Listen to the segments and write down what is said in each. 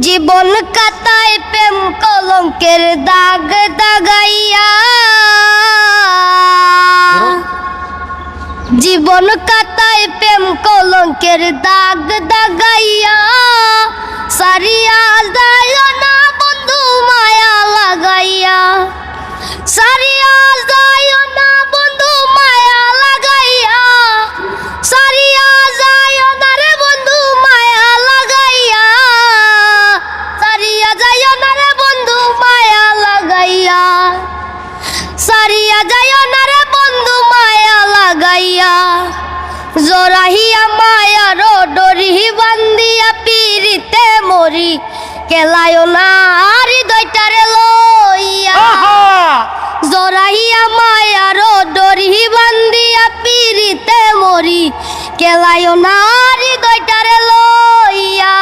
জীবন কাতায় প্রেম কলঙ্কের দাগ দাগাইয়া, জীবন কাতায় প্রেম কলঙ্কের দাগ দাগাইয়া, সারিয়া যায় না বন্ধু মায়া লাগাইয়া, সারিয়া যায় না বন্ধু মায়া লাগাইয়া, সারিয়া যায় না রে বন্ধু মায়া লাগাইয়া, সারিয়া যায় না রে বন্ধু মায়া লাগাইয়া, সারিয়া যায় না রে বন্ধু মায়া লাগাইয়া, জোরাহিয়া মায়ার ডরি বান্দিয়া পিরিতে মরি, কেলায় না হৃদয়টারে লইয়া, জোরাহিয়া মায়ার ডরি বান্দিয়া পিরিতে মরি, কেলায় না হৃদয়টারে লইয়া,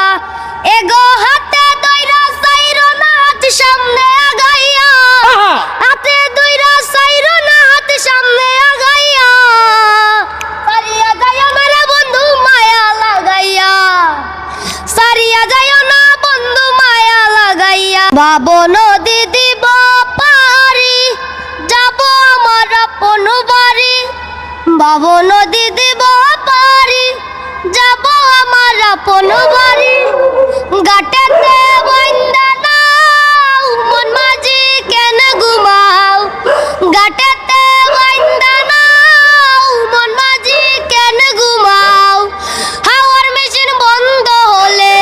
এগো হাতে দইরা সাইরো না হাত সামনে আগাইয়া, হাতে দইরা সাইরো না হাত সামনে আগাইয়া, সারিয়া যায় না রে বন্ধু মায়া লাগাইয়া, সারিয়া যায় না বন্ধু মায়া লাগাইয়া, ভাবো নদী দিব পারি, যাব আমার আপন বাড়ি, ভাবো নদী দিব পারি, যাব আমার আপন বাড়ি, ঘাটেতে বন্দা নাও মন মাঝি কেন ঘুমাও, ঘাটেতে বন্দা নাও মন মাঝি কেন ঘুমাও, হাওয়ার মেশিন বন্ধ হলে,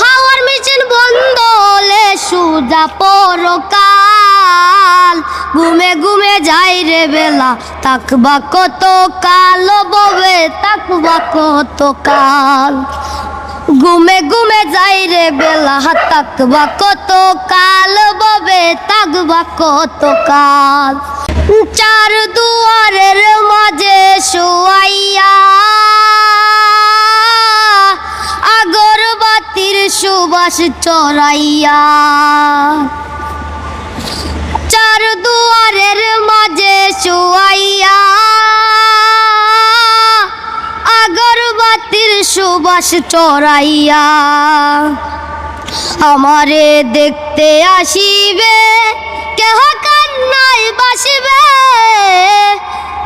হাওয়ার মেশিন বন্ধ হলে সুজা পরকাল, ঘুমে ঘুমে যাই রে বেলা, তাকবা কত কাল ববে, তাকবা কত কাল, ঘুমে ঘুমে যাই রে বেলা, তাকবা কত কাল ববে, তাকবা কত কাল, চার দুয়ারের মাঝে শুয়াইয়া, আগরবাতির সুবাস চড়াইয়া, চার দুয়ারের মাঝে শুয়াইয়া, আগরবাতির সুবাস চড়াইয়া, আমারে দেখতে আসিবে কেহ কান্নায় বাসিবে,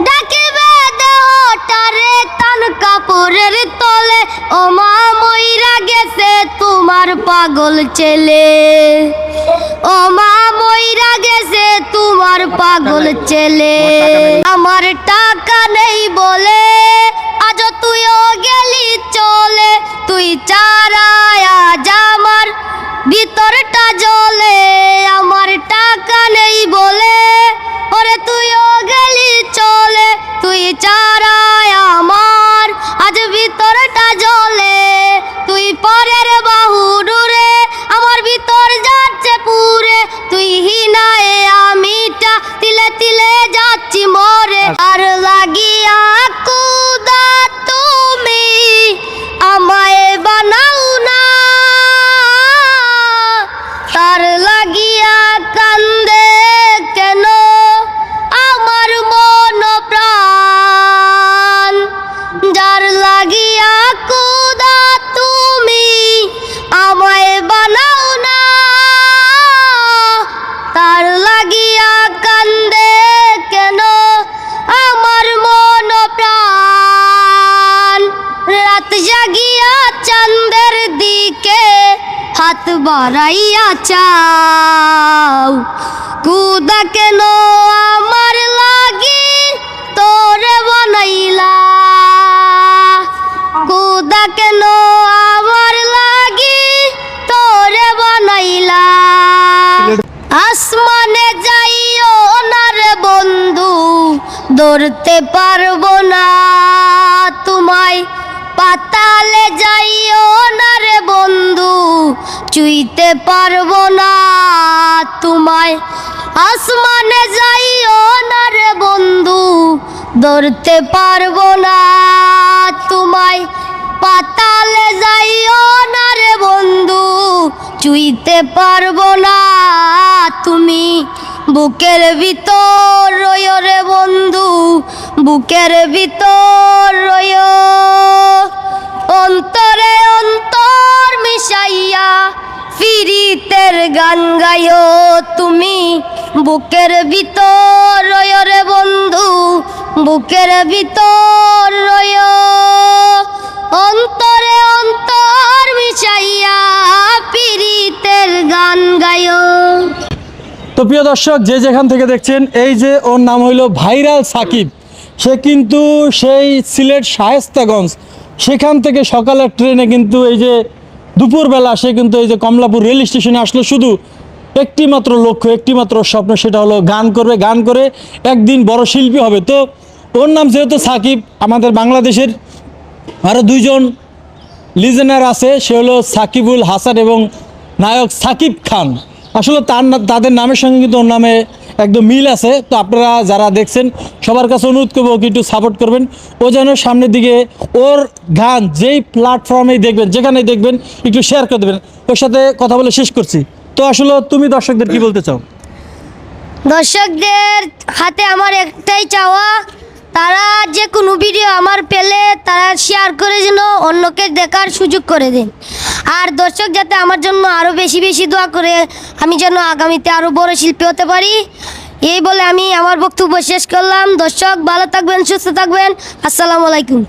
ডাকিবে দেহটারে তান কাপড়ের তলে, ও মা মইরা গেছে তোমার পাগল ছেলে, ও মা মইরা গেছে তোমার পাগল ছেলে, আমার টাকা নেই বলে আজ তুইও গেলি চলে, তুই চারায় আজ আমার ভিতরটা জ্বলে, আমার টাকা নেই বলে ওরে তুইও গেলি চলে, তুই চারায় আমার আজ ভিতরটা জ্বলে, তুই পরের বাহু ডুরে আমার ভিতর যাচ্ছে পুরে, তুই হিনায়ে আমিটা তিলে তিলে যাচ্ছি মরে, আর লাগিয়া কুদা তুমি আমায় বানাও না, তার লাগিয়া কান্দে কেন আমার মন প্রাণ, যার লাগিয়া কুদা তুমি আমায় বানাও না, তার লাগিয়া কান্দে কেন আমার মন প্রাণ, রাত জাগিয়া চাঁদের দিকে হাত বাড়াইয়া চাও, কুদা কেন আমার লাগি তোরে বানাইলা, কুদা কেন আমার লাগি তোরে বানাইলা, আসমানে যাইও না রে বন্ধু, ধরতে পারবো না তোমায়, পাতালে যাইও না রে বন্ধু, চুইতে পারবো না তোমায়, আসমানে যাইও না রে বন্ধু, ধরতে পারবো না তোমায়, পাতালে যাইও না রে বন্ধু, চুইতে পারবো না তুমি, বুকের ভিতর রয় রে বন্ধু, বুকের ভিতর রয়, অন্তরে অন্তর মিশাইয়া ফিরিতের গান গায়ো তুমি বুকের ভিতর রয় রে বন্ধু, বুকের ভিতর রয়, অন্তরে অন্তর মিশাইয়া ফিরিতের গান গায়ো। তো প্রিয় দর্শক, যে যেখান থেকে দেখছেন, এই যে ওর নাম হইল ভাইরাল সাকিব। সে কিন্তু সেই সিলেট শায়েস্তাগঞ্জ, সেখান থেকে সকালের ট্রেনে কিন্তু এই যে দুপুরবেলা সে কিন্তু এই যে কমলাপুর রেল স্টেশনে আসলো শুধু একটি মাত্র লক্ষ্য, একটি মাত্র স্বপ্ন, সেটা হলো গান করবে, গান করে একদিন বড় শিল্পী হবে। তো ওর নাম যেহেতু সাকিব, আমাদের বাংলাদেশের আরও দুইজন লিজেনার আছে, সে হলো সাকিবুল হাসান এবং নায়ক সাকিব খান। আসলে তাদের নামের সঙ্গে কিন্তু ওর নামে একদম মিল আছে। তো আপনারা যারা দেখছেন সবার কাছে অনুরোধ করবো ওকে একটু সাপোর্ট করবেন। ও যেন সামনের দিকে ওর গান যেই প্ল্যাটফর্মেই দেখবেন, যেখানেই দেখবেন একটু শেয়ার করে দেবেন। ওর সাথে কথা বলে শেষ করছি। তো আসলে তুমি দর্শকদের কি বলতে চাও? দর্শকদের হাতে আমার একটাই চাওয়া, তারা যে কোনো ভিডিও আমার পেলে তারা শেয়ার করে যেন অন্যকে দেখার সুযোগ করে দেন। আর দর্শক যাতে আমার জন্য আরও বেশি বেশি দোয়া করে, আমি যেন আগামীতে আরও বড় শিল্পী হতে পারি, এই বলে আমি আমার বক্তব্য শেষ করলাম। দর্শক ভালো থাকবেন, সুস্থ থাকবেন। আসসালামু আলাইকুম।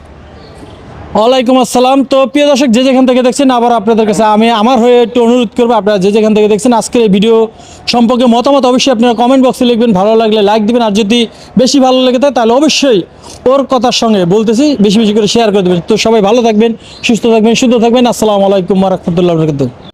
ওয়ালাইকুম আসসালাম। তো প্রিয় দর্শক, যে যেখান থেকে দেখছেন, আবার আপনাদের কাছে আমি আমার হয়ে একটু অনুরোধ করবো, আপনারা যে যেখান থেকে দেখছেন আজকের এই ভিডিও সম্পর্কে মতামত অবশ্যই আপনারা কমেন্ট বক্সে লিখবেন, ভালো লাগলে লাইক দিবেন, আর যদি বেশি ভালো লেগে থাকে তাহলে অবশ্যই ওর কথার সঙ্গে বলতেছি বেশি বেশি করে শেয়ার করে দেবেন। তো সবাই ভালো থাকবেন, সুস্থ থাকবেন, সুন্দর থাকবেন। আসসালামু আলাইকুম ওয়া রাহমাতুল্লাহি ওয়া বারাকাতুহু।